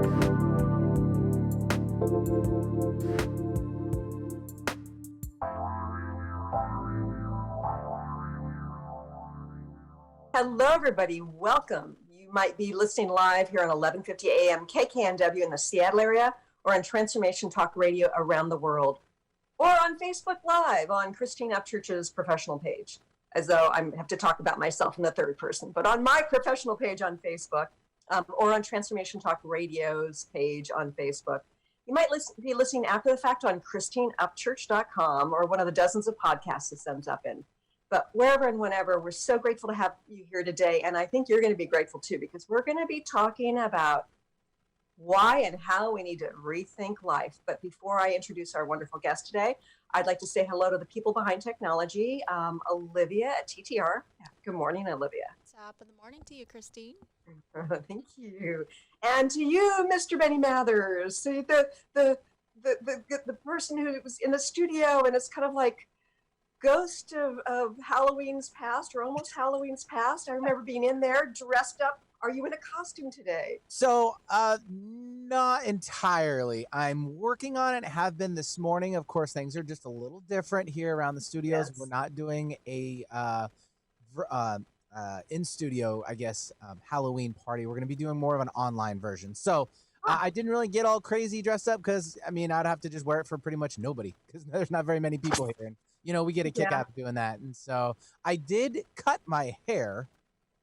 Hello, everybody. Welcome. You might be listening live here on 1150 AM KKNW in the Seattle area, or on Transformation Talk Radio around the world, or on Facebook Live on Christine Upchurch's professional page, as though I have to talk about myself in the third person, but on my professional page on Facebook, or on Transformation Talk Radio's page on Facebook. You might be listening after the fact on ChristineUpchurch.com or one of the dozens of podcasts this ends up in. But wherever and whenever, we're so grateful to have you here today. And I think you're going to be grateful too, because we're going to be talking about why and how we need to rethink life. But before I introduce our wonderful guest today, I'd like to say hello to the people behind technology, Olivia at TTR. Good morning, Olivia. Top of the morning to you, Christine. Thank you. And to you, Mr. Benny Mathers, the person who was in the studio, and it's kind of like ghost of Halloween's past, or almost Halloween's past. I remember being in there dressed up. Are you in a costume today? So, not entirely. I'm working on it, have been this morning. Of course, things are just a little different here around the studios. Yes. We're not doing a in-studio, I guess, Halloween party. We're going to be doing more of an online version. So, I didn't really get all crazy dressed up because, I mean, I'd have to just wear it for pretty much nobody because there's not very many people here. And, you know, we get a kick out of doing that. And so I did cut my hair.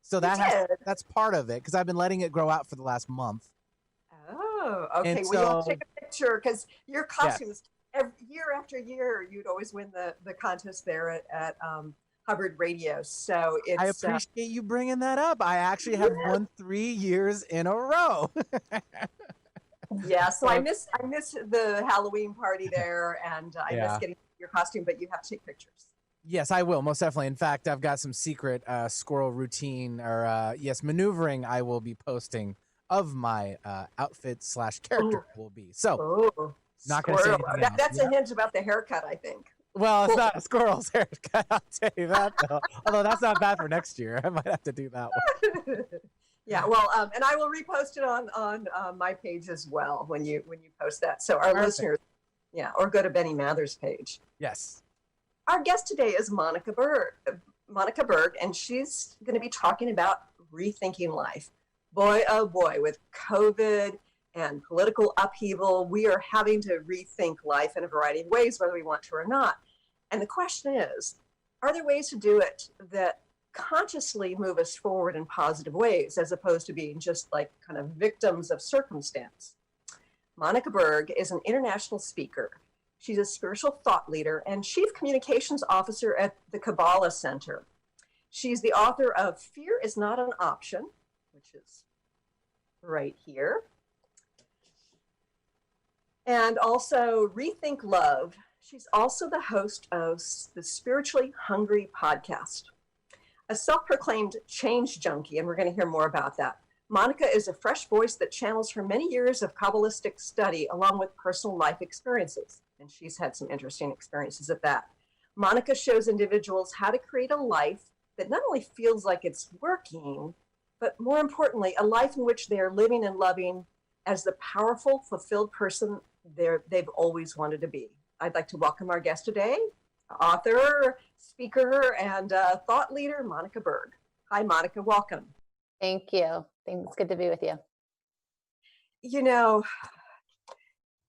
So that's part of it because I've been letting it grow out for the last month. Oh, okay. And We have to take a picture because your costumes, year after year, you'd always win the contest there at Hubbard Radio. So it's, I appreciate you bringing that up. I actually have won 3 years in a row. Yeah, so I miss the Halloween party there, and I miss getting your costume, but you have to take pictures. Yes, I will, most definitely. In fact, I've got some secret squirrel routine or, maneuvering I will be posting of my outfit/character will be. So, not going to say anything else. That's a hint about the haircut, I think. Well, it's not a squirrel's haircut, I'll tell you that, though. Although that's not bad for next year. I might have to do that one. Yeah, well, and I will repost it on my page as well when you post that. So our listeners, or go to Benny Mather's page. Yes. Our guest today is Monica Berg, and she's going to be talking about rethinking life. Boy, oh boy, with COVID and political upheaval, we are having to rethink life in a variety of ways, whether we want to or not. And the question is, are there ways to do it that consciously move us forward in positive ways, as opposed to being just like kind of victims of circumstance? Monica Berg is an international speaker. She's a spiritual thought leader and chief communications officer at the Kabbalah Center. She's the author of Fear is Not an Option, which is right here. And also Rethink Love. She's also the host of the Spiritually Hungry podcast. A self-proclaimed change junkie, and we're going to hear more about that. Monica is a fresh voice that channels her many years of kabbalistic study along with personal life experiences, and she's had some interesting experiences at that. Monica shows individuals how to create a life that not only feels like it's working, but more importantly, a life in which they are living and loving as the powerful, fulfilled person they've always wanted to be. I'd like to welcome our guest today, author, speaker, and thought leader, Monica Berg. Hi, Monica. Welcome. Thank you. It's good to be with you. You know,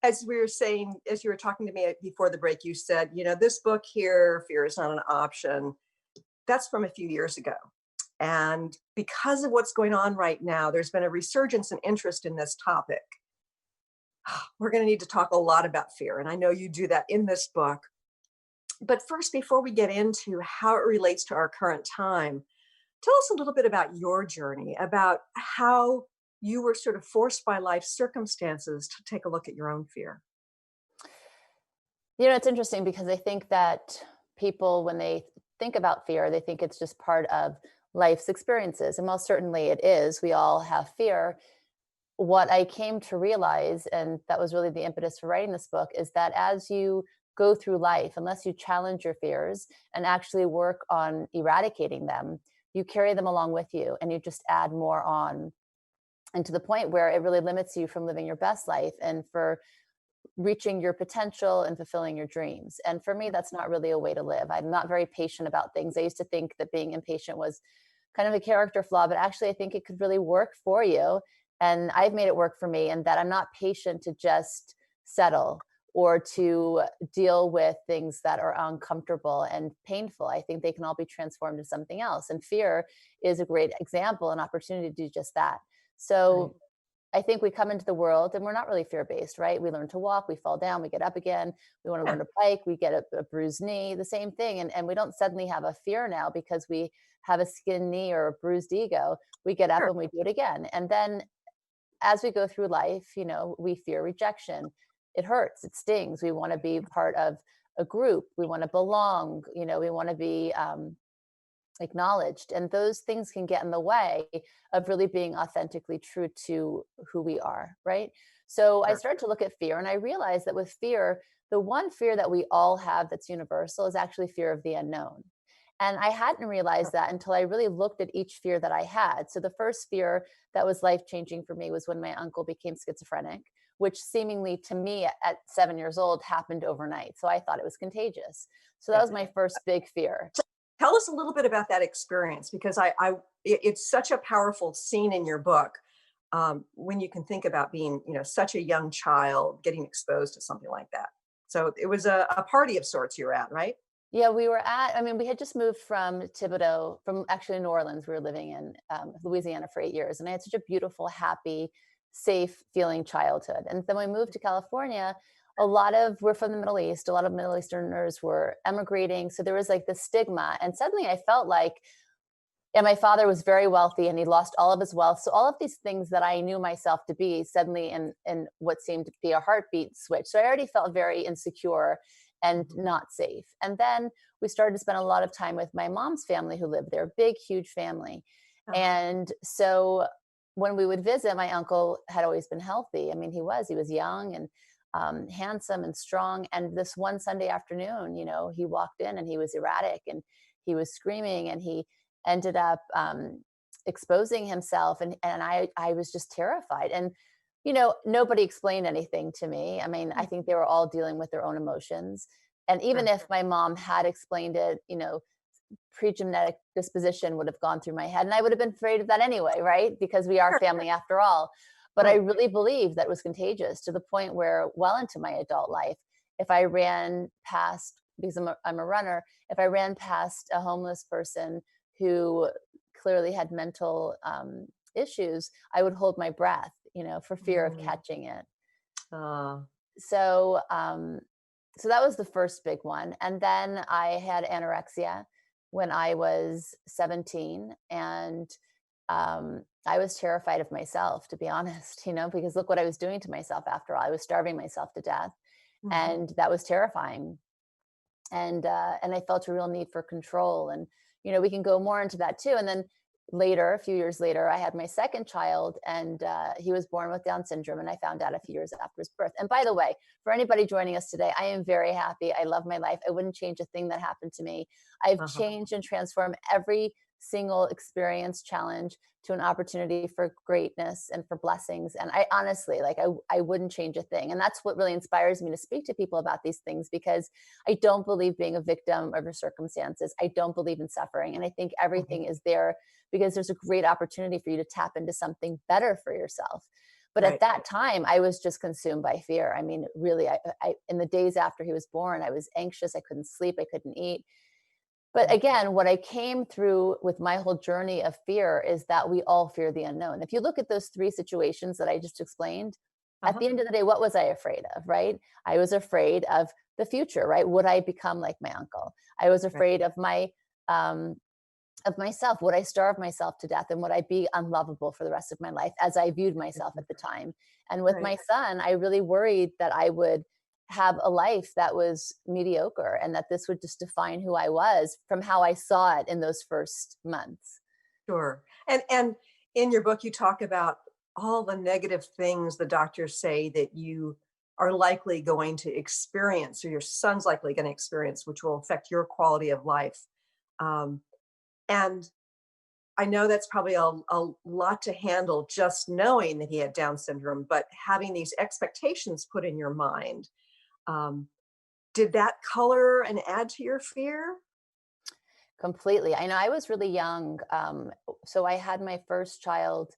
as we were saying, as you were talking to me before the break, you said, you know, this book here, Fear is Not an Option, that's from a few years ago. And because of what's going on right now, there's been a resurgence in interest in this topic. We're going to need to talk a lot about fear. And I know you do that in this book. But first, before we get into how it relates to our current time, tell us a little bit about your journey, about how you were sort of forced by life circumstances to take a look at your own fear. You know, it's interesting because I think that people, when they think about fear, they think it's just part of life's experiences. And most certainly it is. We all have fear. What I came to realize, and that was really the impetus for writing this book, is that as you go through life, unless you challenge your fears and actually work on eradicating them, you carry them along with you and you just add more on. and to the point where it really limits you from living your best life and for reaching your potential and fulfilling your dreams. And for me, that's not really a way to live. I'm not very patient about things. I used to think that being impatient was kind of a character flaw, but actually I think it could really work for you. And I've made it work for me, and that I'm not patient to just settle or to deal with things that are uncomfortable and painful. I think they can all be transformed into something else. And fear is a great example, an opportunity to do just that. So I think we come into the world and we're not really fear-based, right? We learn to walk, we fall down, we get up again. We want to Yeah. learn to bike, we get a bruised knee, the same thing. And we don't suddenly have a fear now because we have a skinned knee or a bruised ego. We get up Sure. and we do it again. And then as we go through life, we fear rejection. It hurts, it stings. We want to be part of a group. We want to belong. We want to be acknowledged. And those things can get in the way of really being authentically true to who we are, right? So I Sure. started to look at fear, and I realized that with fear, the one fear that we all have that's universal is actually fear of the unknown. And I hadn't realized that until I really looked at each fear that I had. So the first fear that was life changing for me was when my uncle became schizophrenic, which seemingly to me at 7 years old happened overnight. So I thought it was contagious. So that Yeah. was my first big fear. Tell us a little bit about that experience, because it's such a powerful scene in your book, when you can think about being, such a young child getting exposed to something like that. So it was a party of sorts you were at, right? Yeah, we had just moved from Thibodeau, from actually New Orleans. We were living in Louisiana for 8 years. And I had such a beautiful, happy, safe feeling childhood. And then we moved to California. We're from the Middle East. A lot of Middle Easterners were emigrating. So there was like this stigma. And suddenly I felt like, and my father was very wealthy and he lost all of his wealth. So all of these things that I knew myself to be suddenly in what seemed to be a heartbeat switch. So I already felt very insecure and Mhm. not safe. And then we started to spend a lot of time with my mom's family who lived there, big, huge family. Uh-huh. And so when we would visit, my uncle had always been healthy. I mean, he was young and handsome and strong. And this one Sunday afternoon, he walked in and he was erratic and he was screaming, and he ended up exposing himself. And I was just terrified. And, nobody explained anything to me. I mean, I think they were all dealing with their own emotions. And even Sure. if my mom had explained it, pre-genetic disposition would have gone through my head. And I would have been afraid of that anyway, right? Because we are Sure. family after all. But I Right. really believed that it was contagious to the point where, well into my adult life, if I ran past, because I'm a runner, if I ran past a homeless person who clearly had mental issues, I would hold my breath, for fear of Mm. catching it. Uh, So, so that was the first big one. And then I had anorexia when I was 17, and I was terrified of myself, to be honest, because look what I was doing to myself. After all, I was starving myself to death, mhm. and that was terrifying. And I felt a real need for control. And we can go more into that too. And then later, a few years later, I had my second child, and he was born with Down syndrome, and I found out a few years after his birth. And by the way, for anybody joining us today, I am very happy. I love my life. I wouldn't change a thing that happened to me. I've Uh-huh. changed and transformed every single experience, challenge to an opportunity for greatness and for blessings. And I honestly, like, I wouldn't change a thing. And that's what really inspires me to speak to people about these things, because I don't believe being a victim of your circumstances. I don't believe in suffering. And I think Mhm. everything is there because there's a great opportunity for you to tap into something better for yourself. But at Right. that time, I was just consumed by fear. I mean, really, in the days after he was born, I was anxious. I couldn't sleep. I couldn't eat. But Mhm. again, what I came through with my whole journey of fear is that we all fear the unknown. If you look at those three situations that I just explained, at Uh-huh. the end of the day, what was I afraid of, right? I was afraid of the future, right? Would I become like my uncle? I was Right. afraid um, of myself. Would I starve myself to death, and would I be unlovable for the rest of my life as I viewed myself Mhm. at the time? And with Right. my son, I really worried that I would have a life that was mediocre, and that this would just define who I was from how I saw it in those first months. Sure. And in your book, you talk about all the negative things the doctors say that you are likely going to experience, or your son's likely going to experience, which will affect your quality of life. Um, and I know that's probably a lot to handle, just knowing that he had Down syndrome, but having these expectations put in your mind, um, did that color and add to your fear? Completely. I know I was really young. So I had my first child,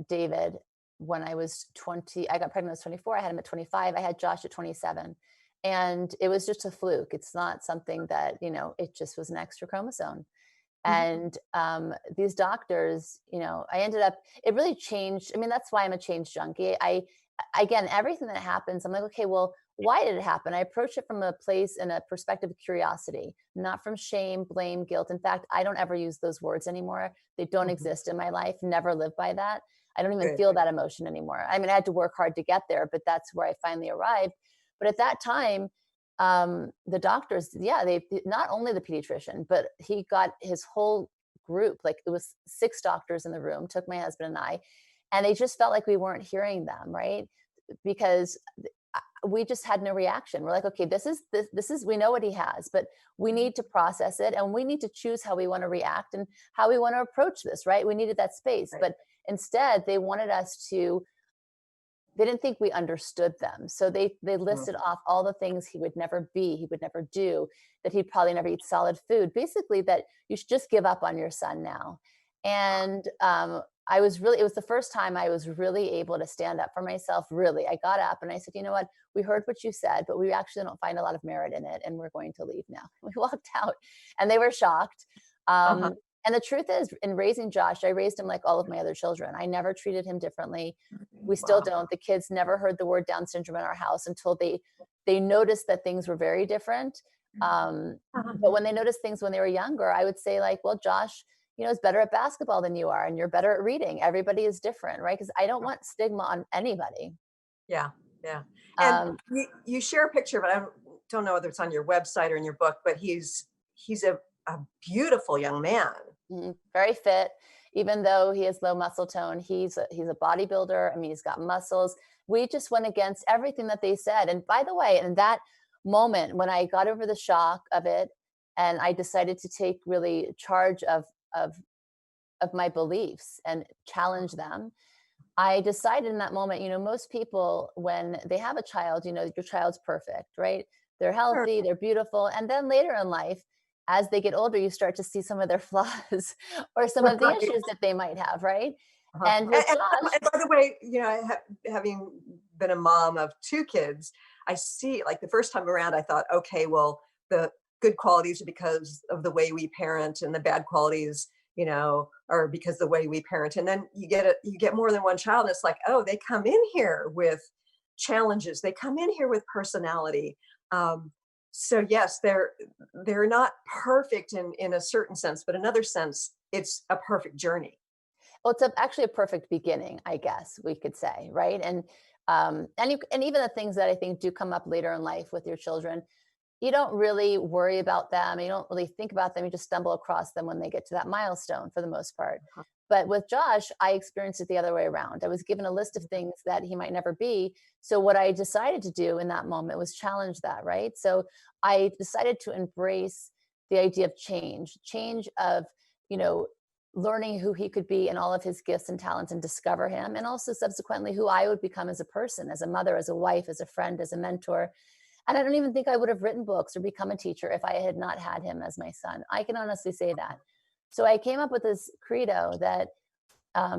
David, when I was 20. I got pregnant when I was 24. I had him at 25. I had Josh at 27. And it was just a fluke. It's not something that, it just was an extra chromosome. Mhm. And these doctors, I ended up, it really changed. I mean, that's why I'm a change junkie. Again, everything that happens, I'm like, okay, well, why did it happen? I approach it from a place and a perspective of curiosity, not from shame, blame, guilt. In fact, I don't ever use those words anymore. They don't Mhm. exist in my life. Never live by that. I don't even Good. feel that emotion anymore. I mean, I had to work hard to get there, but that's where I finally arrived. But at that time, the doctors, yeah, they not only the pediatrician, but he got his whole group, like it was 6 doctors in the room, took my husband and I, and they just felt like we weren't hearing them, right? Because we just had no reaction. We're like, okay, this is we know what he has, but we Mhm. need to process it, and we need to choose how we want to react and how we want to approach this, right? We needed that space, Right. but instead they wanted us to, they didn't think we understood them. So they Mm. listed off all the things he would never be, he would never do, that he'd probably never eat solid food. Basically, that you should just give up on your son now. And I was really, it was the first time I was really able to stand up for myself. Really, I got up and I said, you know what? We heard what you said, but we actually don't find a lot of merit in it, and we're going to leave now. We walked out, and they were shocked. Uh-huh. And the truth is, in raising Josh, I raised him like all of my other children. I never treated him differently. We still Wow. don't. The kids never heard the word Down syndrome in our house until they noticed that things were very different. Uh-huh. But when they noticed things when they were younger, I would say like, well, Josh, is better at basketball than you are, and you're better at reading. Everybody is different, right? Because I don't want stigma on anybody. Yeah, yeah. And Um, you share a picture, but I don't know whether it's on your website or in your book, but he's a beautiful young man. Very fit, even though he has low muscle tone. He's a bodybuilder. I mean, he's got muscles. We just went against everything that they said. And by the way, in that moment when I got over the shock of it, and I decided to take really charge of of my beliefs and challenge them, I decided in that moment, most people, when they have a child, your child's perfect, right? They're Sure. healthy, they're beautiful. And then later in life, as they get older, you start to see some of their flaws or some of the Right. issues that they might have, right? Uh-huh. And with Josh, And by the way, having been a mom of 2 kids, I see, like, the first time around, I thought, okay, well, the good qualities are because of the way we parent, and the bad qualities, are because the way we parent. And then you get more than one child, and it's like, oh, they come in here with challenges. They come in here with personality. Um, so yes, they're not perfect in a certain sense, but in another sense, it's a perfect journey. well, it's actually a perfect beginning, I guess we could say, right? And even the things that I think do come up later in life with your children, you don't really worry about them. You don't really think about them. You just stumble across them when they get to that milestone for the most part. But with Josh, I experienced it the other way around. I was given a list of things that he might never be. So what I decided to do in that moment was challenge that, right? So I decided to embrace the idea of change of, you know, learning who he could be and all of his gifts and talents and discover him. And also subsequently who I would become as a person, as a mother, as a wife, as a friend, as a mentor. And I don't even think I would have written books or become a teacher if I had not had him as my son. I can honestly say that. So I came up with this credo that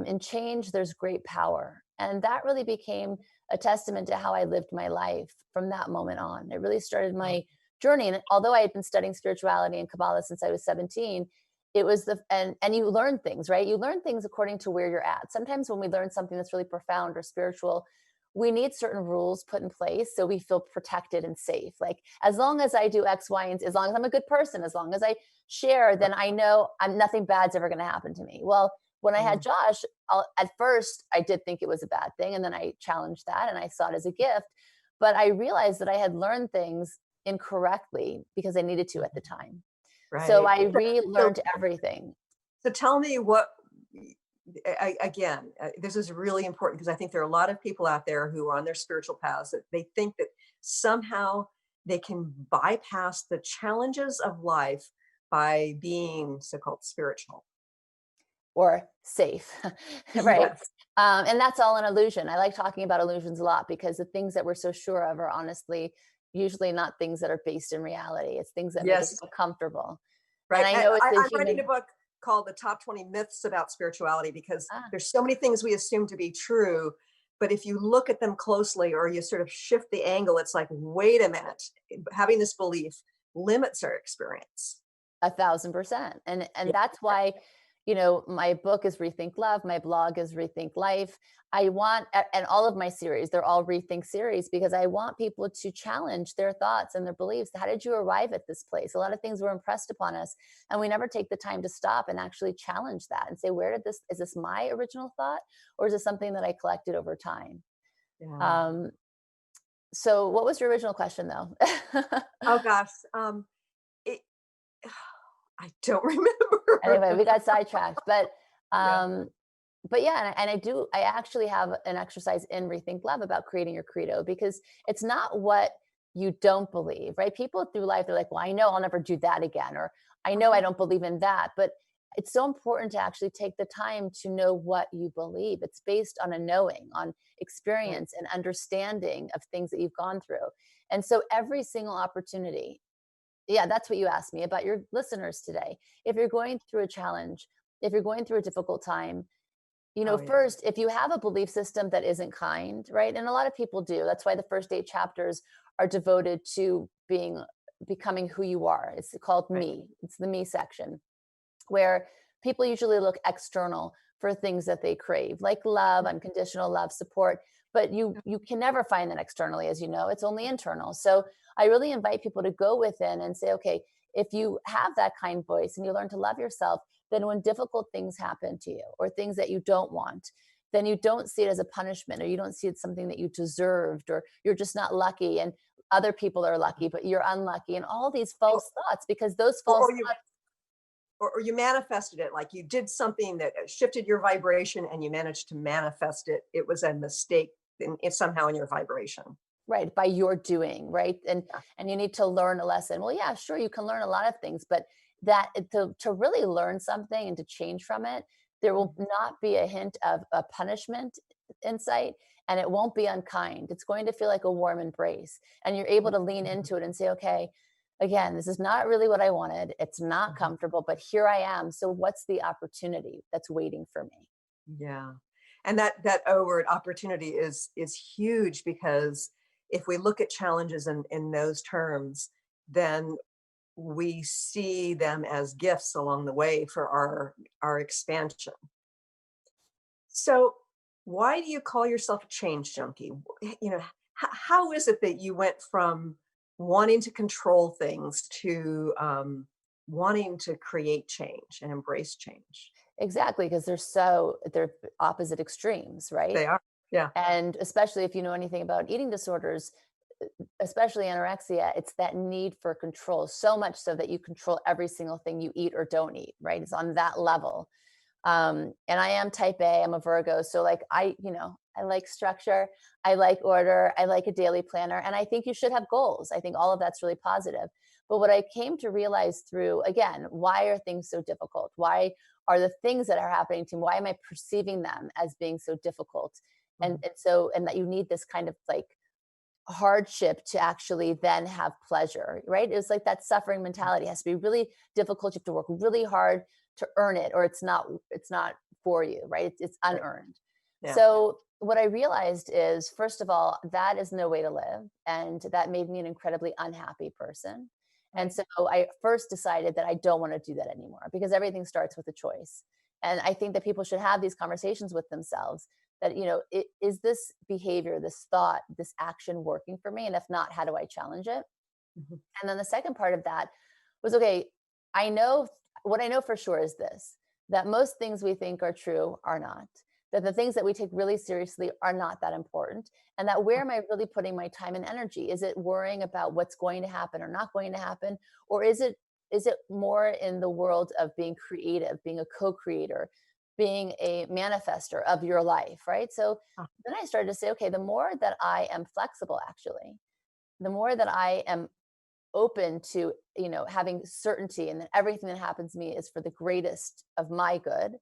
in change, there's great power. And that really became a testament to how I lived my life from that moment on. It really started my journey. And although I had been studying spirituality and Kabbalah since I was 17, it was and you learn things, right? You learn things according to where you're at. Sometimes when we learn something that's really profound or spiritual, we need certain rules put in place so we feel protected and safe. Like as long as I do X, Y, and Z, as long as I'm a good person, as long as I share, then I know nothing bad's ever going to happen to me. Well, when I had Mm. Josh, at first I did think it was a bad thing. And then I challenged that and I saw it as a gift. But I realized that I had learned things incorrectly because I needed to at the time. So Right. I So, relearned everything. so tell me what, again, this is really important because I think there are a lot of people out there who are on their spiritual paths that they think that somehow they can bypass the challenges of life by being so-called spiritual. or safe, right? Yes. And that's all an illusion. I like talking about illusions a lot because the things that we're so sure of are honestly usually not things that are based in reality. It's things that make us Yes. feel comfortable. And Right. I know it's a I'm writing a human. book called The Top 20 Myths About Spirituality because Ah, there's so many things we assume to be true. But if you look at them closely or you sort of shift the angle, it's like, wait a minute, having this belief limits our experience. 1,000%. And Yeah. that's why, my book is Rethink Love, my blog is Rethink Life. I want, and all of my series, they're all Rethink series, because I want people to challenge their thoughts and their beliefs. How did you arrive at this place? A lot of things were impressed upon us, and we never take the time to stop and actually challenge that and say, is this my original thought, or is this something that I collected over time? Yeah. Um, so what was your original question though? Oh gosh. It, I don't remember. Anyway, we got sidetracked, Yeah. um, but yeah, I actually have an exercise in Rethink Love about creating your credo, because it's not what you don't believe, right? People through life, they're like, well, I know I'll never do that again, or I know I don't believe in that. But it's so important to actually take the time to know what you believe. It's based on a knowing, on Right. experience and understanding of things that you've gone through. And so every single opportunity, yeah, that's what you asked me about your listeners today. If you're going through a challenge, if you're going through a difficult time, Oh yeah. first, if you have a belief system that isn't kind, right? And a lot of people do. That's why the first 8 chapters are devoted to becoming who you are. It's called Right. me. It's the me section, where people usually look external for things that they crave, like love, unconditional love, support. But you can never find that externally, as you know. It's only internal. So I really invite people to go within and say, okay, if you have that kind voice and you learn to love yourself, then when difficult things happen to you or things that you don't want, then you don't see it as a punishment, or you don't see it something that you deserved, or you're just not lucky and other people are lucky but you're unlucky, and all these Or, false thoughts, because those or, false or you thoughts. or you manifested it, like you did something that shifted your vibration and you managed to manifest it. It was a mistake somehow in your vibration. Right, by your doing, right? And Yeah. and you need to learn a lesson. Well, yeah, sure, you can learn a lot of things, but to really learn something and to change from it, there will not be a hint of a punishment in sight, and it won't be unkind. It's going to feel like a warm embrace, and you're able to lean into it and say, okay, again, this is not really what I wanted. It's not Mhm. comfortable, but here I am. So what's the opportunity that's waiting for me? Yeah. And that O word, opportunity, is huge, because if we look at challenges in those terms, then we see them as gifts along the way for our expansion. So why do you call yourself a change junkie? How is it that you went from wanting to control things to wanting to create change and embrace change? Exactly, because they're opposite extremes, right? They are. Yeah. And especially if you know anything about eating disorders, especially anorexia, it's that need for control, so much so that you control every single thing you eat or don't eat, right? It's on that level. And I am type A, I'm a Virgo. So like I like structure, I like order, I like a daily planner, and I think you should have goals. I think all of that's really positive. But what I came to realize through, again, why are things so difficult? Why are the things that are happening to me, why am I perceiving them as being so difficult? And, Mhm. and so, and that you need this kind of like hardship to actually then have pleasure, right? It's like that suffering mentality. It has to be really difficult. You have to work really hard to earn it, or it's not for you, right? It's Right. unearned. Yeah. So what I realized is, first of all, that is no way to live. And that made me an incredibly unhappy person. And Right. so I first decided that I don't want to do that anymore, because everything starts with a choice. And I think that people should have these conversations with themselves, that is this behavior, this thought, this action working for me, and if not, how do I challenge it? Mhm. And then the second part of that was, okay, I know what I know for sure is this, that most things we think are true are not, that the things that we take really seriously are not that important, and that where am I really putting my time and energy? Is it worrying about what's going to happen or not going to happen, or is it more in the world of being creative, being a co-creator, being a manifester of your life, right? So Ah, then I started to say, okay, the more that I am flexible, actually, the more that I am open to having certainty, and that everything that happens to me is for the greatest of my good,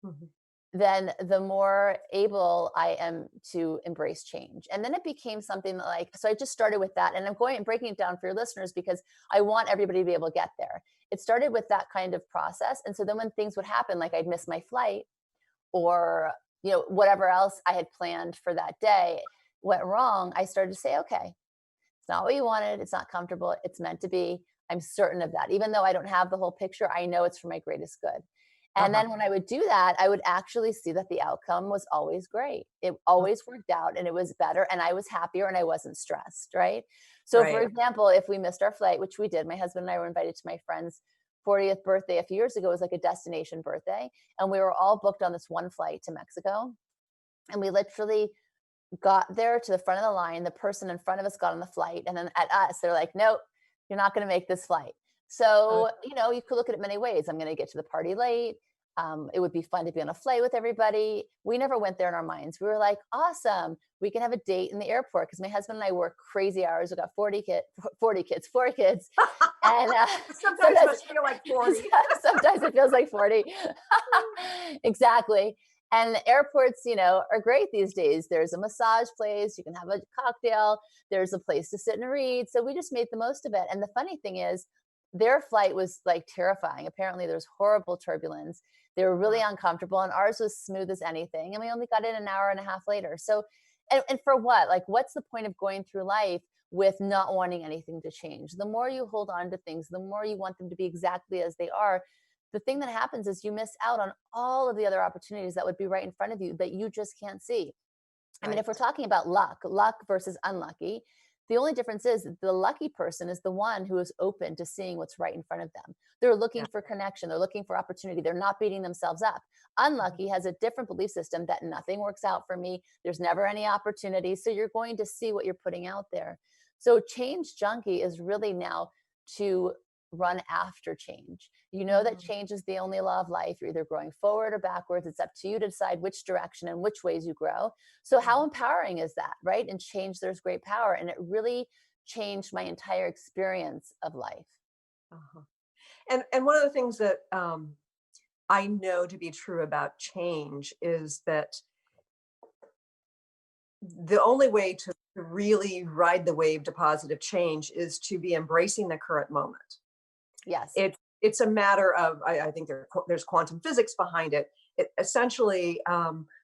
Mhm. then the more able I am to embrace change. And then it became something that, like, so I just started with that. And I'm going and breaking it down for your listeners because I want everybody to be able to get there. It started with that kind of process. And so then when things would happen, like I'd miss my flight or, whatever else I had planned for that day went wrong, I started to say, okay, it's not what you wanted. It's not comfortable. It's meant to be. I'm certain of that. Even though I don't have the whole picture, I know it's for my greatest good. And Uh-huh. then when I would do that, I would actually see that the outcome was always great. It always worked out and it was better and I was happier and I wasn't stressed, right? So for Right. example, if we missed our flight, which we did, my husband and I were invited to my friend's 40th birthday a few years ago. It was like a destination birthday. And we were all booked on this one flight to Mexico. And we literally got there to the front of the line. The person in front of us got on the flight. And then at us, they're like, nope, you're not going to make this flight. So, you could look at it many ways. I'm going to get to the party late. It would be fun to be on a flight with everybody. We never went there in our minds. We were like, awesome. We can have a date in the airport because my husband and I work crazy hours. We got 4 kids. And Sometimes it must feel like 40. sometimes it feels like 40. Exactly. And the airports, are great these days. There's a massage place. You can have a cocktail. There's a place to sit and read. So we just made the most of it. And the funny thing is, their flight was like terrifying. Apparently, there's horrible turbulence. They were really uncomfortable, and ours was smooth as anything. And we only got in an hour and a half later. So, and for what? Like, what's the point of going through life with not wanting anything to change? The more you hold on to things, the more you want them to be exactly as they are. The thing that happens is you miss out on all of the other opportunities that would be right in front of you that you just can't see. I mean, if we're talking about luck versus unlucky, the only difference is the lucky person is the one who is open to seeing what's right in front of them. They're looking for connection. They're looking for opportunity. They're not beating themselves up. Unlucky has a different belief system that nothing works out for me. There's never any opportunity. So you're going to see what you're putting out there. So change junkie is really now to run after change. You know that change is the only law of life. You're either growing forward or backwards. It's up to you to decide which direction and which ways you grow. So how empowering is that, right? In change, there's great power. And it really changed my entire experience of life. Uh-huh. And one of the things that I know to be true about change is that the only way to really ride the wave to positive change is to be embracing the current moment. Yes. It's a matter of, I think there's quantum physics behind it. Essentially,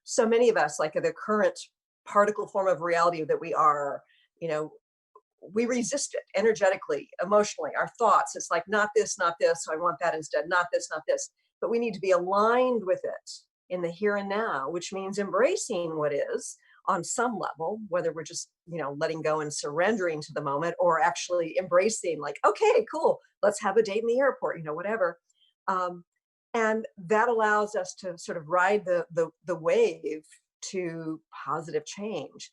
so many of us, like the current particle form of reality that we are, we resist it energetically, emotionally, our thoughts. It's like, not this, not this. So I want that instead, not this, not this. But we need to be aligned with it in the here and now, which means embracing what is on some level, whether we're just, letting go and surrendering to the moment, or actually embracing, like, okay, cool, let's have a date in the airport, whatever. And that allows us to sort of ride the wave to positive change.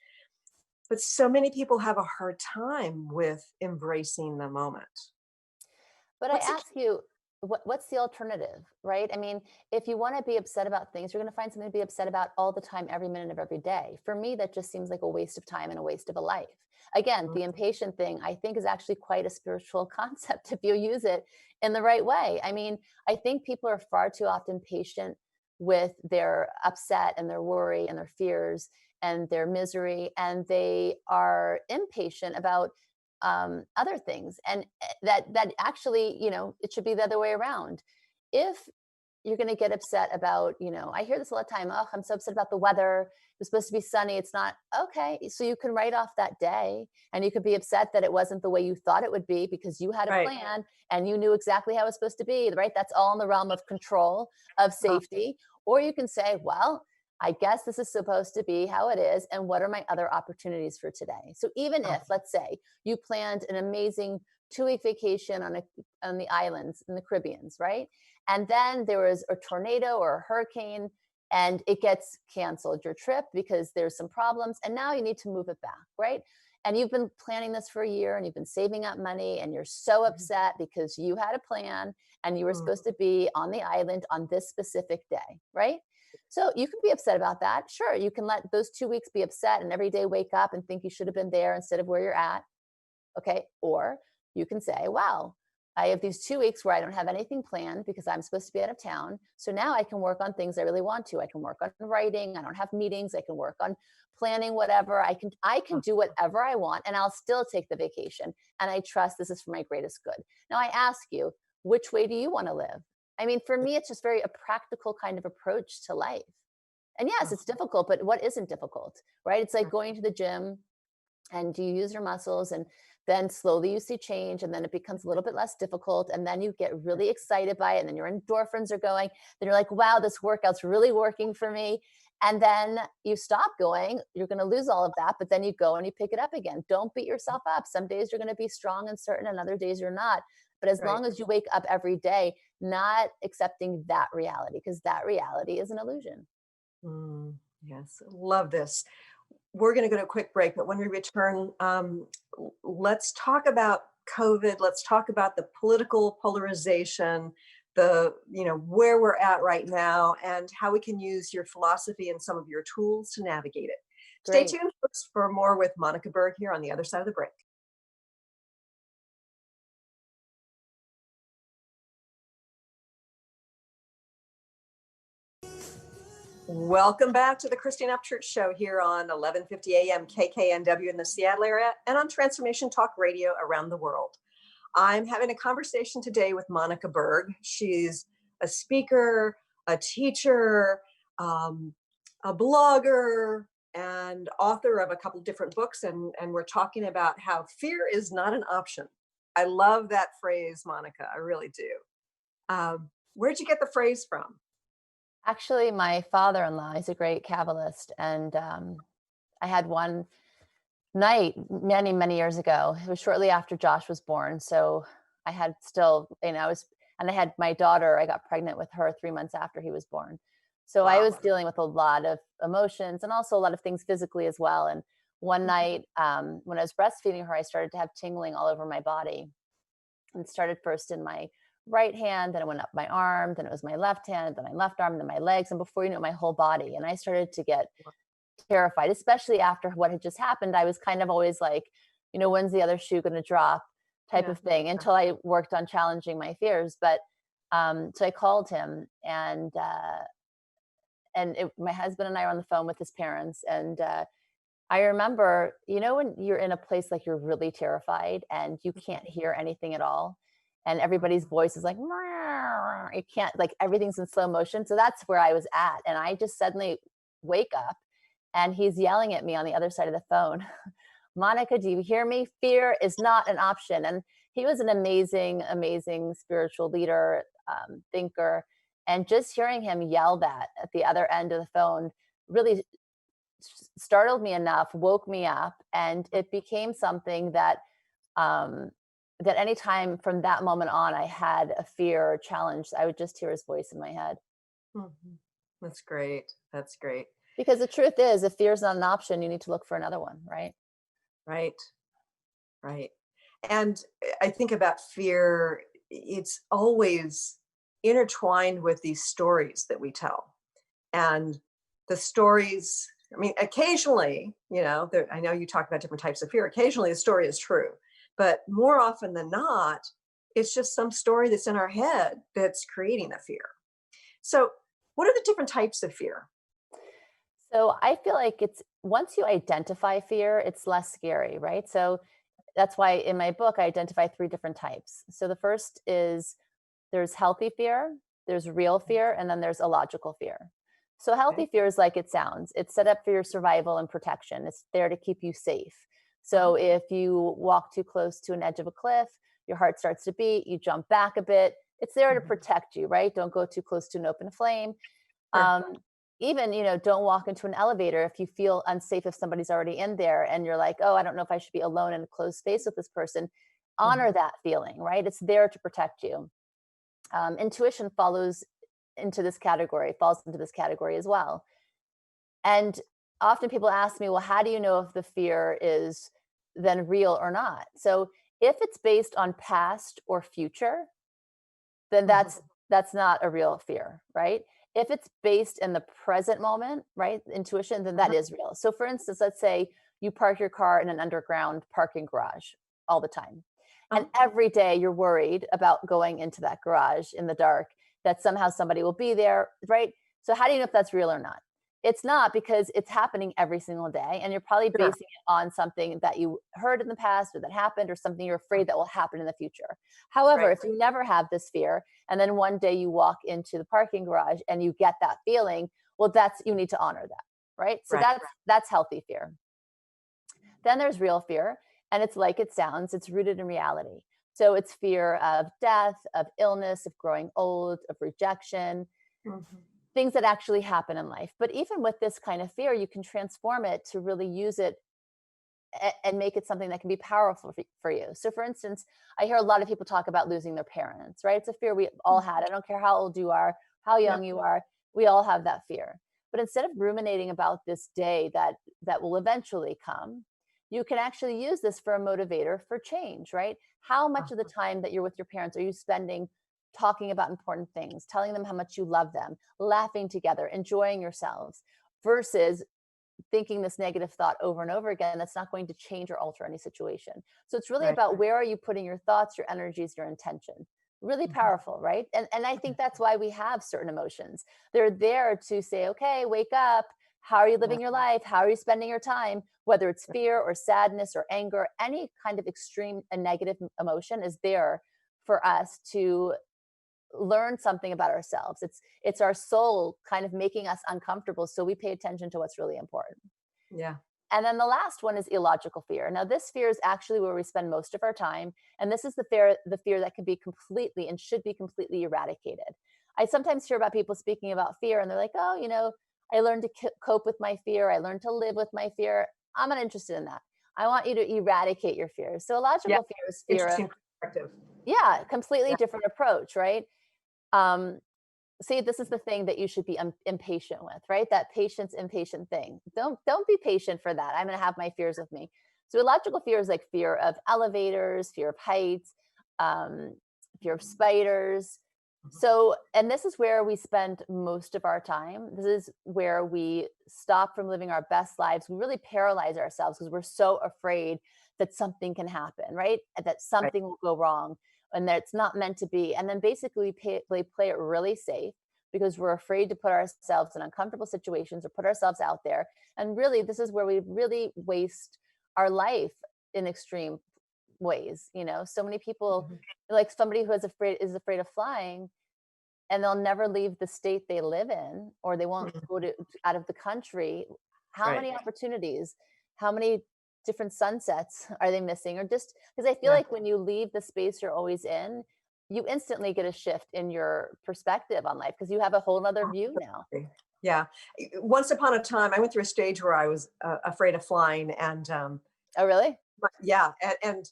But so many people have a hard time with embracing the moment. But I ask you, what's the alternative, right? I mean, if you want to be upset about things, you're going to find something to be upset about all the time, every minute of every day. For me, that just seems like a waste of time and a waste of a life. Again, the impatient thing, I think, is actually quite a spiritual concept if you use it in the right way. I mean, I think people are far too often patient with their upset and their worry and their fears and their misery, and they are impatient about other things. And that actually, it should be the other way around. If you're going to get upset about, I hear this all the time, oh, I'm so upset about the weather, it's supposed to be sunny, it's not. Okay, so you can write off that day, and you could be upset that it wasn't the way you thought it would be because you had a plan and you knew exactly how it was supposed to be, right? That's all in the realm of control, of safety. Or you can say, well, I guess this is supposed to be how it is. And what are my other opportunities for today? So even if, let's say, you planned an amazing 2-week vacation on the islands in the Caribbeans, right? And then there was a tornado or a hurricane and it gets canceled, your trip, because there's some problems. And now you need to move it back, right? And you've been planning this for a year and you've been saving up money and you're so upset because you had a plan and you were supposed to be on the island on this specific day, right? So you can be upset about that. Sure, you can let those 2 weeks be upset and every day wake up and think you should have been there instead of where you're at. Okay. Or you can say, wow, I have these 2 weeks where I don't have anything planned because I'm supposed to be out of town. So now I can work on things I really want to. I can work on writing. I don't have meetings. I can work on planning whatever. I can do whatever I want, and I'll still take the vacation. And I trust this is for my greatest good. Now I ask you, which way do you want to live? I mean, for me, it's just very a practical kind of approach to life. And yes, it's difficult, but what isn't difficult, right? It's like going to the gym and you use your muscles, and then slowly you see change, and then it becomes a little bit less difficult, and then you get really excited by it, and then your endorphins are going, then you're like, wow, this workout's really working for me. And then you stop going, you're going to lose all of that, but then you go and you pick it up again. Don't beat yourself up. Some days you're going to be strong and certain, and other days you're not. But as long as you wake up every day not accepting that reality, because that reality is an illusion. Yes, love this. We're going to go to a quick break, but when we return, let's talk about COVID. Let's talk about the political polarization, where we're at right now, and how we can use your philosophy and some of your tools to navigate it. Stay Great. tuned for more with Monica Berg here on the other side of the break. Welcome back to the Christine Upchurch Show here on 1150 AM KKNW in the Seattle area and on Transformation Talk Radio around the world. I'm having a conversation today with Monica Berg. She's a speaker, a teacher, a blogger, and author of a couple different books. And we're talking about how fear is not an option. I love that phrase, Monica. I really do. Where'd you get the phrase from? Actually, my father-in-law is a great kabbalist, and I had one night many, many years ago. It was shortly after Josh was born, so I had still, and I had my daughter. I got pregnant with her 3 months after he was born, so I was dealing with a lot of emotions and also a lot of things physically as well. And one night, when I was breastfeeding her, I started to have tingling all over my body, and it started first in my right hand, then it went up my arm, then it was my left hand, then my left arm, then my legs, and before you know it, my whole body. And I started to get terrified, especially after what had just happened. I was kind of always like, when's the other shoe going to drop type of thing, until I worked on challenging my fears. But so I called him, and my husband and I were on the phone with his parents, and I remember, when you're in a place like you're really terrified and you can't hear anything at all, and everybody's voice is like, you can't, like, everything's in slow motion. So that's where I was at. And I just suddenly wake up, and he's yelling at me on the other side of the phone, Monica, do you hear me? Fear is not an option. And he was an amazing, amazing spiritual leader, thinker. And just hearing him yell that at the other end of the phone really startled me enough, woke me up, and it became something that that anytime from that moment on I had a fear or challenge, I would just hear his voice in my head. That's great. That's great. Because the truth is, if fear is not an option, you need to look for another one, right? Right. And I think about fear, it's always intertwined with these stories that we tell. And the stories, I mean, occasionally, I know you talk about different types of fear. Occasionally the story is true, but more often than not, it's just some story that's in our head that's creating the fear. So what are the different types of fear? So I feel like once you identify fear, it's less scary, right? So that's why in my book, I identify 3 different types. So the first is there's healthy fear, there's real fear, and then there's illogical fear. So healthy fear is like it sounds. It's set up for your survival and protection. It's there to keep you safe. So if you walk too close to an edge of a cliff, your heart starts to beat, you jump back a bit. It's there to protect you, right? Don't go too close to an open flame. Even, don't walk into an elevator if you feel unsafe, if somebody's already in there and you're like, oh, I don't know if I should be alone in a closed space with this person. Honor that feeling, right? It's there to protect you. Intuition falls into this category as well. And often people ask me, well, how do you know if the fear is then real or not? So if it's based on past or future, then that's not a real fear, right? If it's based in the present moment, right, intuition, then that is real. So for instance, let's say you park your car in an underground parking garage all the time. And every day you're worried about going into that garage in the dark, that somehow somebody will be there, right? So how do you know if that's real or not? It's not, because it's happening every single day. And you're probably Sure. basing it on something that you heard in the past or that happened, or something you're afraid that will happen in the future. However, Right. if you never have this fear, and then one day you walk into the parking garage and you get that feeling, well, you need to honor that, right? So Right. that's healthy fear. Then there's real fear, and it's like it sounds, it's rooted in reality. So it's fear of death, of illness, of growing old, of rejection, Mhm. things that actually happen in life. But even with this kind of fear, you can transform it to really use it and make it something that can be powerful for you. So for instance, I hear a lot of people talk about losing their parents, right? It's a fear we all had. I don't care how old you are, how young you are, we all have that fear. But instead of ruminating about this day that will eventually come, you can actually use this for a motivator for change, right? How much of the time that you're with your parents are you spending talking about important things, telling them how much you love them, laughing together, enjoying yourselves, versus thinking this negative thought over and over again that's not going to change or alter any situation. So it's really Right. about, where are you putting your thoughts, your energies, your intention? Really powerful, right? And I think that's why we have certain emotions. They're there to say, okay, wake up. How are you living your life? How are you spending your time? Whether it's fear or sadness or anger, any kind of extreme and negative emotion is there for us to learn something about ourselves. It's our soul kind of making us uncomfortable, so we pay attention to what's really important. Yeah. And then the last one is illogical fear. Now, this fear is actually where we spend most of our time, and this is the fear that can be completely and should be completely eradicated. I sometimes hear about people speaking about fear, and they're like, "Oh, I learned to cope with my fear. I learned to live with my fear." I'm not interested in that. I want you to eradicate your fears. So, Yeah. illogical fear is fear of, Interesting perspective. yeah, completely Yeah. different approach, right? Um, See, this is the thing that you should be impatient with, right? That patience impatient thing. Don't be patient for that. I'm going to have my fears with me. So illogical fear is like fear of elevators, fear of heights, um, fear of spiders. So, and this is where we spend most of our time. This is where we stop from living our best lives. We really paralyze ourselves because we're so afraid that something can happen, right? That something will go wrong and that it's not meant to be. And then basically we play it really safe because we're afraid to put ourselves in uncomfortable situations or put ourselves out there. And really, this is where we really waste our life in extreme ways. So many people, like somebody who is afraid of flying, and they'll never leave the state they live in, or they won't go out of the country. How Right. many opportunities, how many different sunsets are they missing? Or just because I feel Yeah. like when you leave the space you're always in, you instantly get a shift in your perspective on life because you have a whole nother view now. Yeah. Once upon a time, I went through a stage where I was afraid of flying, and Oh, really? yeah, and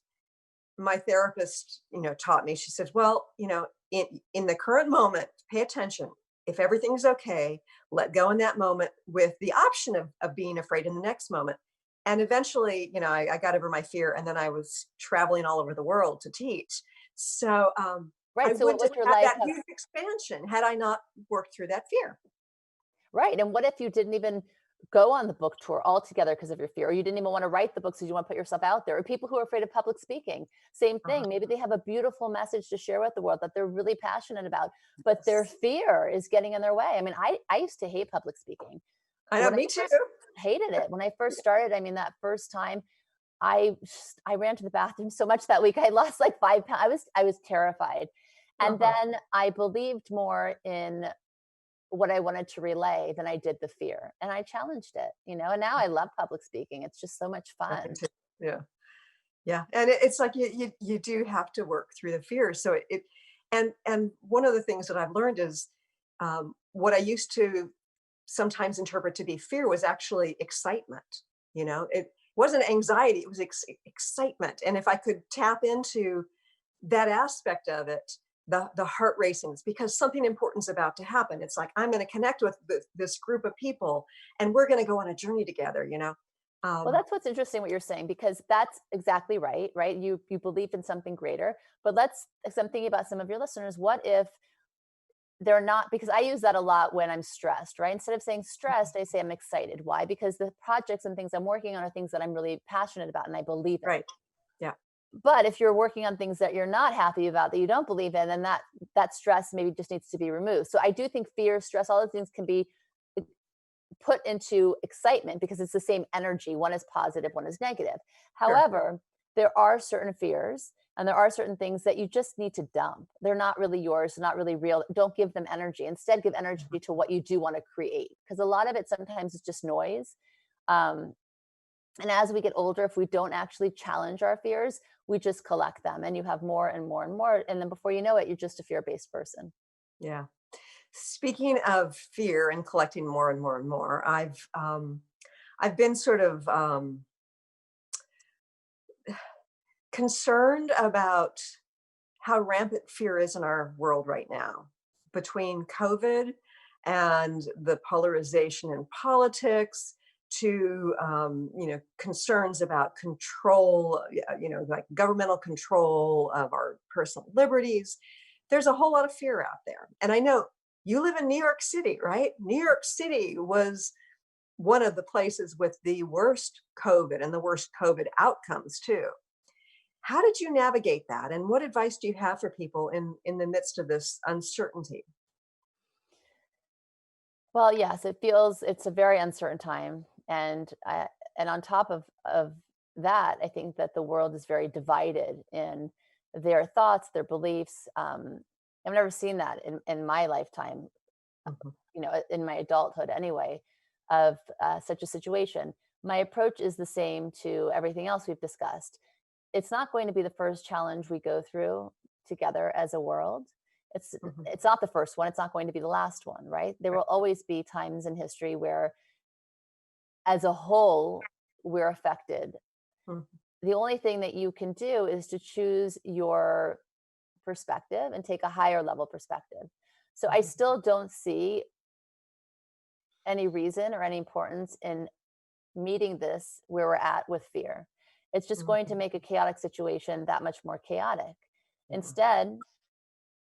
my therapist, taught me. She said, "Well, in the current moment, pay attention. If everything's okay, let go in that moment with the option of being afraid in the next moment." And eventually, I got over my fear, and then I was traveling all over the world to teach. So I Right. So what wouldn't would have your had life that have? huge expansion had I not worked through that fear. Right. And what if you didn't even go on the book tour altogether because of your fear, or you didn't even want to write the books because you want to put yourself out there, or people who are afraid of public speaking, same Uh-huh. thing. Maybe they have a beautiful message to share with the world that they're really passionate about, but their Yes. fear is getting in their way. I mean, I used to hate public speaking. I know, When I me too. first hated it, when I first started, I mean, that first time I ran to the bathroom so much that week. I lost like 5 pounds. I was terrified. And Uh-huh. then I believed more in what I wanted to relay than I did the fear. And I challenged it, and now I love public speaking. It's just so much I do fun. too. Yeah. Yeah. And it's like you do have to work through the fear. So and one of the things that I've learned is what I used to sometimes interpret to be fear was actually excitement. It wasn't anxiety, it was excitement. And if I could tap into that aspect of it, the heart racing, it's because something important is about to happen. It's like, I'm going to connect with this group of people, and we're going to go on a journey together. Well, Um, that's what's interesting what you're saying, because that's exactly right, right? You believe in something greater. But I'm thinking about some of your listeners. What if they're not, because I use that a lot when I'm stressed, right? Instead of saying stressed, I say I'm excited. Why? Because the projects and things I'm working on are things that I'm really passionate about and I believe in. right. Yeah. But if you're working on things that you're not happy about, that you don't believe in, then that stress maybe just needs to be removed. So I do think fear, stress, all those things can be put into excitement because it's the same energy. One is positive, one is negative. Sure. However, there are certain fears and there are certain things that you just need to dump. They're not really yours, they're not really real. Don't give them energy. Instead, give energy to what you do want to create, because a lot of it sometimes is just noise. Um, and as we get older, if we don't actually challenge our fears, we just collect them and you have more and more and more. And then before you know it, you're just a fear-based person. Yeah. Speaking of fear and collecting more and more and more, I've been sort of concerned about how rampant fear is in our world right now, between COVID and the polarization in politics, to concerns about control, like governmental control of our personal liberties. There's a whole lot of fear out there, and I know you live in New York City, right? New York City was one of the places with the worst COVID and the worst COVID outcomes too. How did you navigate that? And what advice do you have for people in the midst of this uncertainty? Well, yes, it's a very uncertain time, and on top of that, I think that the world is very divided in their thoughts, their beliefs. I've never seen that in my lifetime, Mhm. in my adulthood anyway, of such a situation. My approach is the same to everything else we've discussed. It's not going to be the first challenge we go through together as a world. It's Mhm. it's not the first one. It's not going to be the last one, right? There Right. will always be times in history where, as a whole, we're affected. Mhm. The only thing that you can do is to choose your perspective and take a higher level perspective. So I Mhm. still don't see any reason or any importance in meeting this where we're at with fear. It's just going to Mhm. make a chaotic situation that much more chaotic. Yeah. Instead,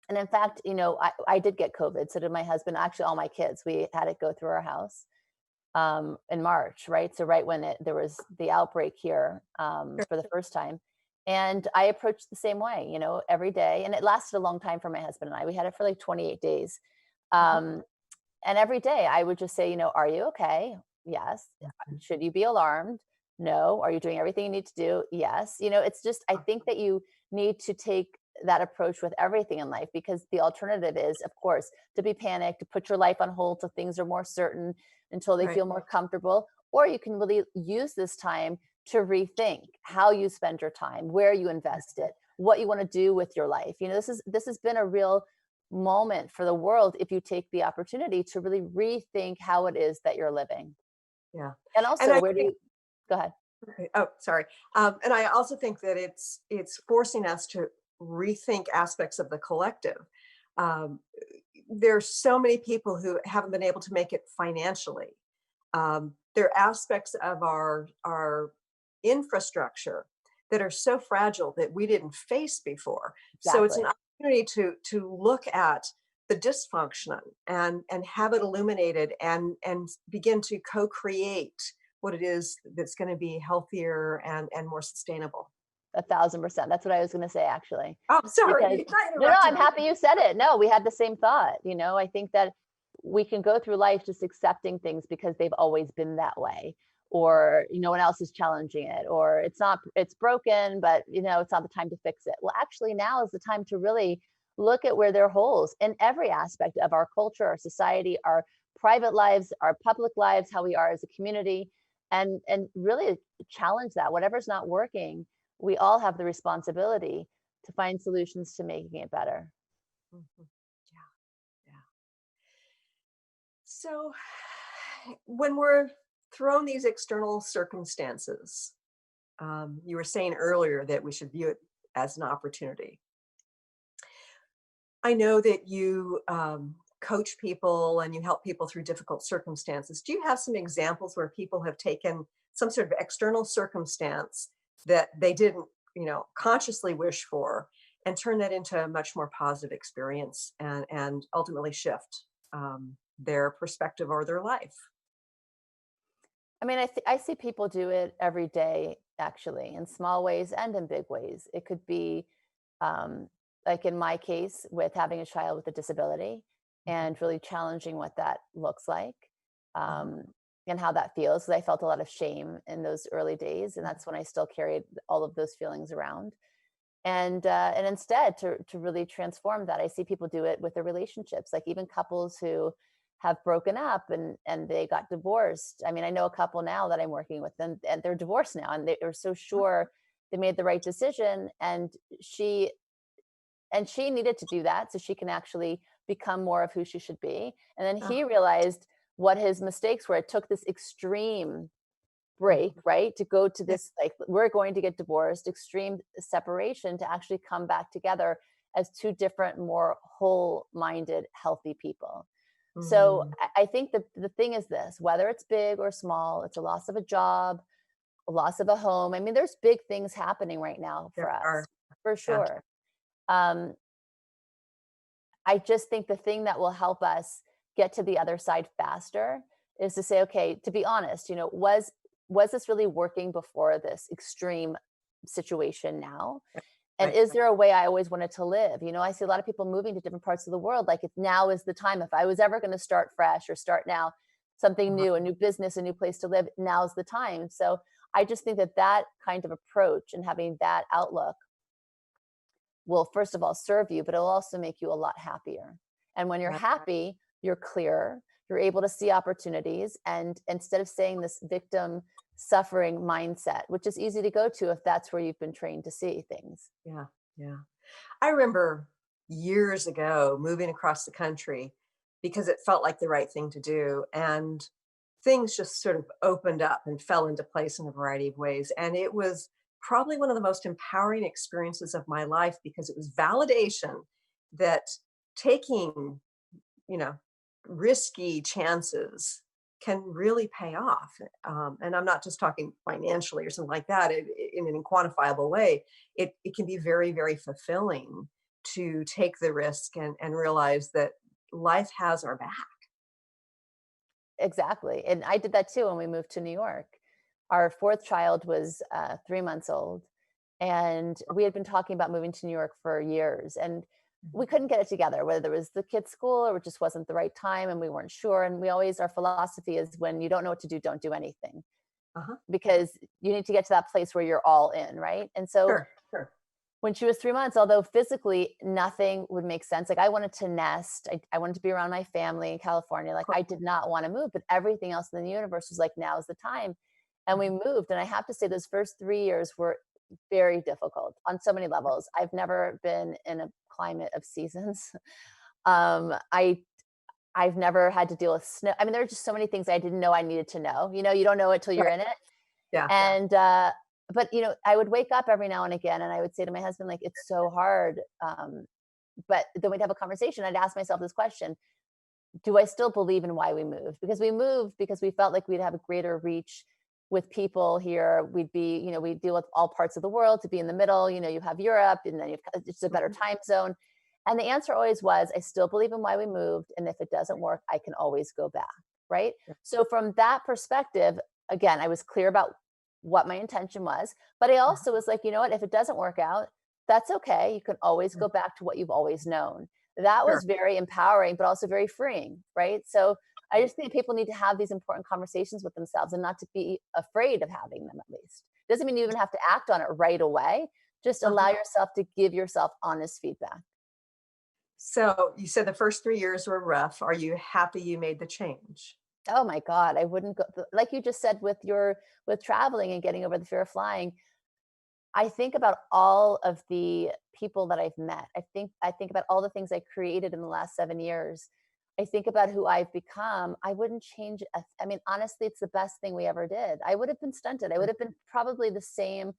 and in fact, I did get COVID. So did my husband, actually, all my kids. We had it go through our house in March, right? So, right when there was the outbreak here Sure. for the first time. And I approached the same way, every day. And it lasted a long time for my husband and I. We had it for like 28 days. Mhm. Um, and every day I would just say, are you okay? Yes. Mhm. Should you be alarmed? No. Are you doing everything you need to do? Yes. It's just, I think that you need to take that approach with everything in life, because the alternative is, of course, to be panicked, to put your life on hold till things are more certain, until they Right. feel more comfortable. Or you can really use this time to rethink how you spend your time, where you invest it, what you want to do with your life. This has been a real moment for the world if you take the opportunity to really rethink how it is that you're living. Yeah. And And also, I where do think, you go ahead? okay, oh, sorry. And I also think that it's forcing us to rethink aspects of the collective. Um, there's so many people who haven't been able to make it financially. There are aspects of our infrastructure that are so fragile that we didn't face before. So it's an Exactly. opportunity to look at the dysfunction and have it illuminated and begin to co-create what it is that's going to be healthier and more sustainable. 1,000%. That's what I was going to say, actually. Oh, sorry, Because I no, interrupted I'm you. happy you said it. No, we had the same thought. I think that we can go through life just accepting things because they've always been that way, or no one else is challenging it, or it's broken, but it's not the time to fix it. Well, actually, now is the time to really look at where there are holes in every aspect of our culture, our society, our private lives, our public lives, how we are as a community, and really challenge that. Whatever's not working, we all have the responsibility to find solutions to making it better. Mhm. Yeah, yeah. So when we're thrown these external circumstances, you were saying earlier that we should view it as an opportunity. I know that you coach people and you help people through difficult circumstances. Do you have some examples where people have taken some sort of external circumstance that they didn't, consciously wish for, and turn that into a much more positive experience and ultimately shift their perspective or their life? I mean, I see people do it every day actually, in small ways and in big ways. It could be like in my case with having a child with a disability and really challenging what that looks like, Uh-huh. um, and how that feels. 'Cause I felt a lot of shame in those early days, and that's when I still carried all of those feelings around. And instead to really transform that, I see people do it with their relationships, like even couples who have broken up and they got divorced. I mean, I know a couple now that I'm working with them, and they're divorced now, and they are so sure they made the right decision. She and she needed to do that so she can actually become more of who she should be. And then Uh-huh. he realized what his mistakes were. It took this extreme break, Mhm. right? To go to Yeah. this, like, we're going to get divorced, extreme separation, to actually come back together as two different, more whole minded, healthy people. So Mhm. I think the thing is this, whether it's big or small, it's a loss of a job, a loss of a home. I mean, there's big things happening right now There for are. us, for Yeah. sure. Um, I just think the thing that will help us get to the other side faster is to say, okay, to be honest, was this really working before this extreme situation now? And Right. is there a way I always wanted to live? I see a lot of people moving to different parts of the world. Like, if now is the time, if I was ever going to start fresh or start now something Uh-huh. new, a new business, a new place to live, now's the time. So I just think that that kind of approach and having that outlook will, first of all, serve you, but it'll also make you a lot happier. And when you're Right. happy, you're clearer, you're able to see opportunities. And instead of saying this victim suffering mindset, which is easy to go to if that's where you've been trained to see things. Yeah. Yeah. I remember years ago moving across the country because it felt like the right thing to do. And things just sort of opened up and fell into place in a variety of ways. And it was probably one of the most empowering experiences of my life because it was validation that taking, you know, risky chances can really pay off. And I'm not just talking financially or something like that, in an unquantifiable way. It can be very, very fulfilling to take the risk and realize that life has our back. Exactly. And I did that too when we moved to New York. Our fourth child was 3 months old. And we had been talking about moving to New York for years. And we couldn't get it together, whether it was the kids' school or it just wasn't the right time and we weren't sure. And our philosophy is, when you don't know what to do, don't do anything, Uh-huh. because you need to get to that place where you're all in. Right. And so Sure, sure. when she was 3 months, although physically nothing would make sense, like I wanted to nest, I wanted to be around my family in California. Like, I did not want to move, but everything else in the universe was like, now is the time. And we moved. And I have to say, those first 3 years were very difficult on so many levels. I've never been in a climate of seasons. I I've never had to deal with snow. I mean, there are just so many things I didn't know I needed to know. You don't know it till you're Right. in it. Yeah. And but I would wake up every now and again and I would say to my husband, like, it's so hard. But then we'd have a conversation. I'd ask myself this question: do I still believe in why we moved? Because we moved because we felt like we'd have a greater reach with people here. We'd be, we deal with all parts of the world. To be in the middle, you have Europe, and then it's a better Mhm. time zone. And the answer always was, I still believe in why we moved. And if it doesn't work, I can always go back. Right. So from that perspective, again, I was clear about what my intention was. But I Uh-huh. also was like, you know what, if it doesn't work out, that's okay. You can always Yeah. go back to what you've always known. That Sure. was very empowering, but also very freeing. Right. So I just think people need to have these important conversations with themselves and not to be afraid of having them, at least. Doesn't mean you even have to act on it right away. Just Uh-huh. allow yourself to give yourself honest feedback. So you said the first 3 years were rough. Are you happy you made the change? Oh my God, I wouldn't go, like you just said, with traveling and getting over the fear of flying. I think about all of the people that I've met. I think about all the things I created in the last 7 years. I think about who I've become. I wouldn't change. I mean, honestly, it's the best thing we ever did. I would have been stunted. I would have been probably the same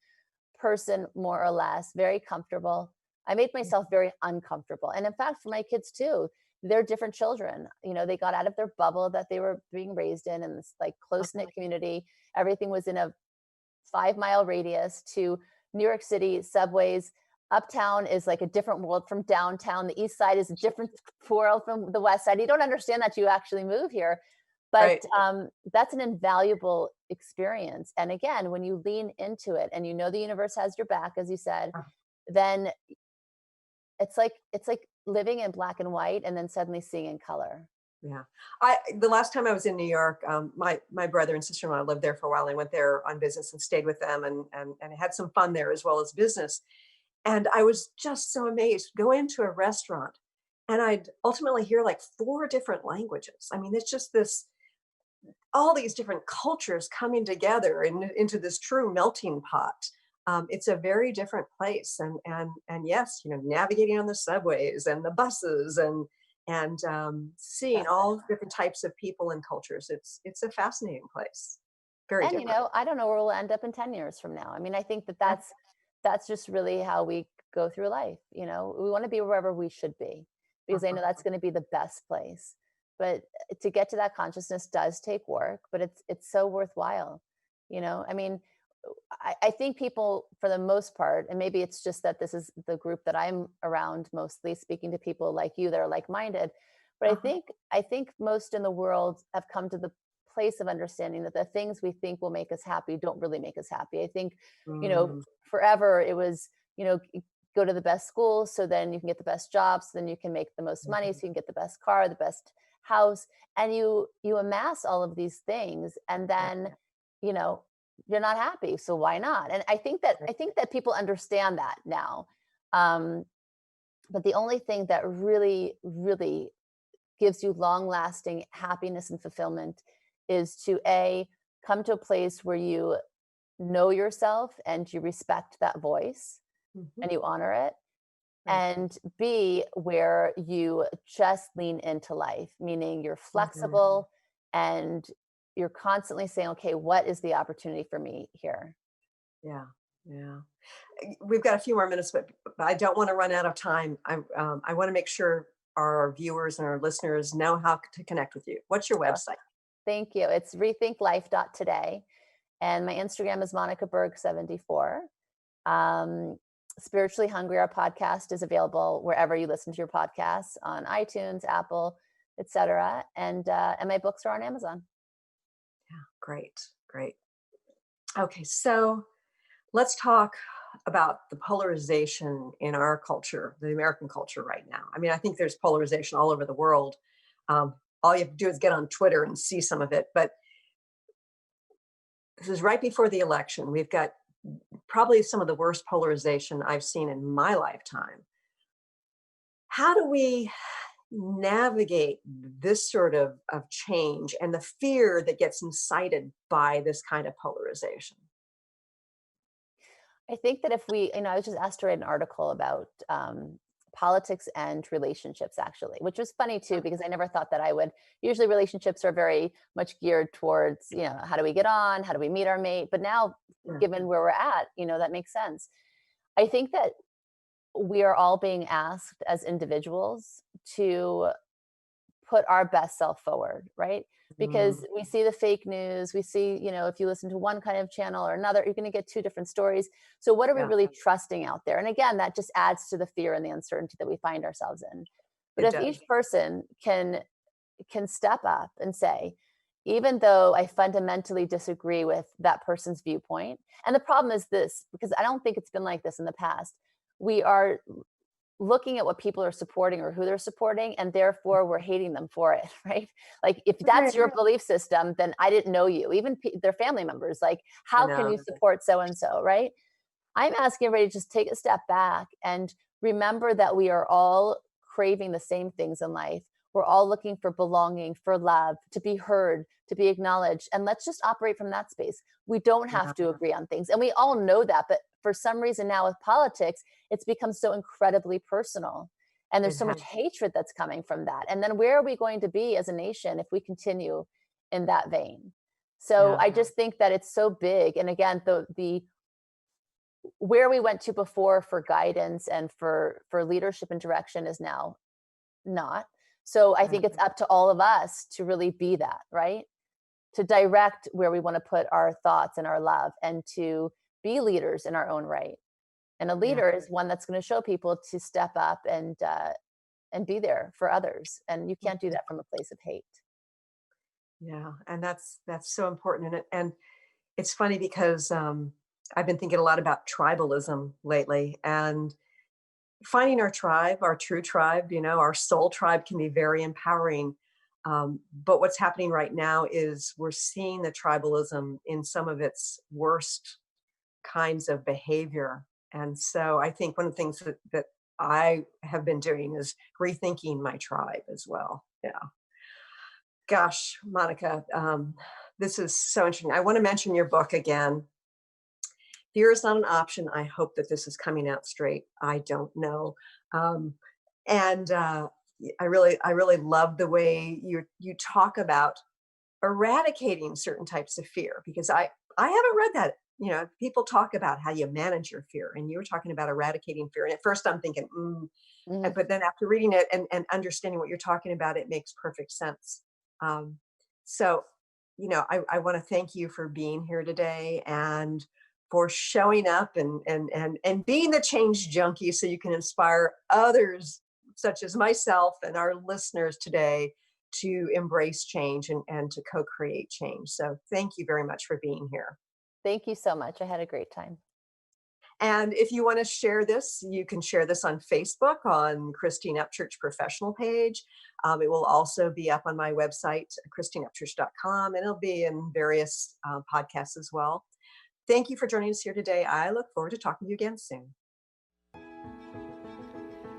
person, more or less, very comfortable. I made myself very uncomfortable. And in fact, for my kids too, they're different children. They got out of their bubble that they were being raised in this like close knit community. Everything was in a 5 mile radius to New York City subways. Uptown is like a different world from downtown. The east side is a different world from the west side. You don't understand that, you actually move here. But Right. that's an invaluable experience. And again, when you lean into it and you know the universe has your back, as you said, then it's like living in black and white and then suddenly seeing in color. Yeah. The last time I was in New York, my brother and sister-in-law lived there for a while. I went there on business and stayed with them and had some fun there as well as business. And I was just so amazed. Go into a restaurant and I'd ultimately hear like 4 different languages. I mean, it's just this all these different cultures coming together into this true melting pot. It's a very different place, and yes, navigating on the subways and the buses and seeing all different types of people and cultures. It's a fascinating place. Very And different. I don't know where we'll end up in 10 years from now. I mean, I think that Yeah. that's just really how we go through life. We want to be wherever we should be because I know that's going to be the best place. But to get to that consciousness does take work, but it's so worthwhile. I mean, I think people, for the most part, and maybe it's just that this is the group that I'm around mostly, speaking to people like you that are like-minded. But Uh-huh. I think most in the world have come to the place of understanding that the things we think will make us happy don't really make us happy. I think, Mm, forever it was, go to the best school so then you can get the best job, so then you can make the most money, so you can get the best car, the best house, and you amass all of these things, and yeah, then you know you're not happy, so why not? And I think that people understand that now. Um, but the only thing that really really gives you long lasting happiness and fulfillment is to a come to a place where you know yourself and you respect that voice mhm, and you honor it, right. and B, where you just lean into life, meaning you're Mhm. flexible and you're constantly saying, okay, what is the opportunity for me here? Yeah, yeah. We've got a few more minutes, but I don't want to run out of time. I want to make sure our viewers and our listeners know how to connect with you. What's your Sure. website? Thank you. It's rethinklife.today. And my Instagram is Monica Berg 74. Um, Spiritually Hungry, our podcast, is available wherever you listen to your podcasts, on iTunes, Apple, etc. And my books are on Amazon. Great, great. Okay, so let's talk about the polarization in our culture, the American culture right now. I mean, I think there's polarization all over the world. Um, all you have to do is get on Twitter and see some of it. But this is right before the election. We've got probably some of the worst polarization I've seen in my lifetime. How do we navigate this sort of change and the fear that gets incited by this kind of polarization? I think that if we, I was just asked to write an article about politics and relationships, actually, which was funny too, because I never thought that I would. Usually, relationships are very much geared towards, how do we get on? How do we meet our mate? But now, Yeah. given where we're at, that makes sense. I think that we are all being asked as individuals to put our best self forward, right? Mm, Because we see the fake news, we see, if you listen to one kind of channel or another, you're going to get 2 different stories. So what are we yeah, really trusting out there? And again, that just adds to the fear and the uncertainty that we find ourselves in. But it if does. each person can step up and say, even though I fundamentally disagree with that person's viewpoint, and the problem is this, because I don't think it's been like this in the past, we are looking at what people are supporting or who they're supporting, and therefore we're hating them for it, right? Like, if that's Right. your belief system, then I didn't know you. Even their family members, like, I how can know. you support so and so, right? I'm asking everybody to just take a step back and remember that we are all craving the same things in life. We're all looking for belonging, for love, to be heard, to be acknowledged. And let's just operate from that space. We don't have Yeah, to agree on things. And we all know that. But for some reason now with politics, it's become so incredibly personal. And it there's so has. much hatred that's coming from that. And then where are we going to be as a nation if we continue in that vein? So Yeah, I just think that it's so big. And again, the where we went to before for guidance and for leadership and direction is now not. So I right. think it's up to all of us to really be that, right? To direct where we want to put our thoughts and our love, and to be leaders in our own right. And a Yeah. leader is one that's going to show people to step up and be there for others. And you can't do that from a place of hate. Yeah. And that's so important. And it's funny because I've been thinking a lot about tribalism lately, and finding our tribe, our true tribe, our soul tribe can be very empowering. But what's happening right now is we're seeing the tribalism in some of its worst kinds of behavior. And so I think one of the things that I have been doing is rethinking my tribe as well. Yeah. Gosh, Monica, this is so interesting. I want to mention your book again. Fear is not an option. I hope that this is coming out straight. I don't know. And I really love the way you talk about eradicating certain types of fear, because I haven't read that. People talk about how you manage your fear, and you were talking about eradicating fear. And at first I'm thinking, Mhm. but then after reading it and understanding what you're talking about, it makes perfect sense. Um, so, I want to thank you for being here today and for showing up and being the change junkie, so you can inspire others such as myself and our listeners today to embrace change and to co-create change. So thank you very much for being here. Thank you so much. I had a great time. And if you want to share this, you can share this on Facebook on Christine Upchurch professional page. It will also be up on my website, christineupchurch.com, and it'll be in various podcasts as well. Thank you for joining us here today. I look forward to talking to you again soon.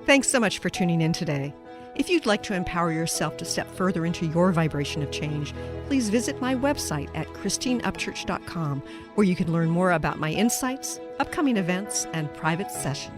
Thanks so much for tuning in today. If you'd like to empower yourself to step further into your vibration of change, please visit my website at christineupchurch.com, where you can learn more about my insights, upcoming events, and private sessions.